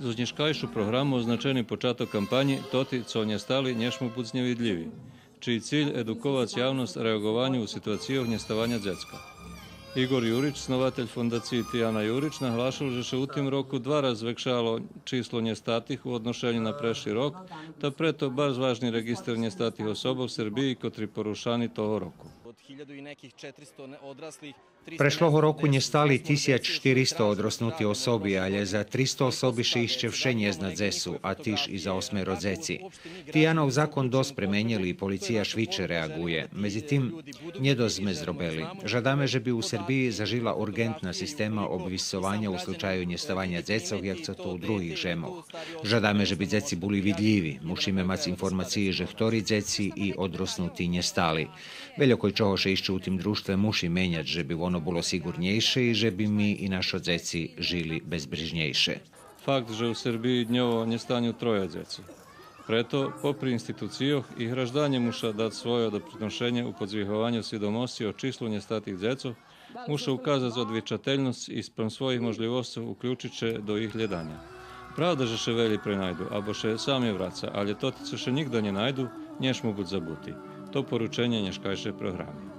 Z dneškajšu programu označený počatok kampanji Toti, co njestali, nješmu bud znjevidljivi, čiji cilj edukovac javnost reagovanju u situaciju njestavanja djecka. Igor Jurić, snovatelj fondaciji Tijana Jurić, nahlašal, že se u tim roku dva raz zvekšalo číslo njestatih u odnošenju na prešli rok, ta preto baš važni registar njestatih osoba u Srbiji, kotri porušani toho roku. Prešloho roku njestali 1400 odrosnuti osobi, ale za 300 osobi še išće vše njezna dzesu, a tiž i za 8 dzeci. Tijanov zakon dos premenjeli i policija šviče reaguje. Međutim, nje dos sme zrobeli. Žadame, že bi u Srbiji zažila urgentna sistema obvisovanja u slučaju njestavanja dzecov, jak co to u drugih žemoh. Žadame, že bi dzeci buli vidljivi. Musíme mať informacije, že ktori dzeci i odrosnuti njestali. Veljokoj čoho še išće u tim društve muši menjać, že bi ono bilo sigurnjejše i že bi mi i našo dzeci žili bezbrižnjejše. Fakt, že u Srbiji dnjovo njestanju troje djeci. Preto, popri institucijoh i hraždanje muša dat svoje doprinošenje u podzvihovanju svidomosti o číslu njestatih djecov, muša ukazati odvičateljnost i sprem svojih možljivosti uključit će do ih ljedanja. Pravda, že še veli prenajdu, abo še sami vraca, ali to, co še nikdo nje najdu, nješ mu bud zabuti. To poručenje nješkajše programi.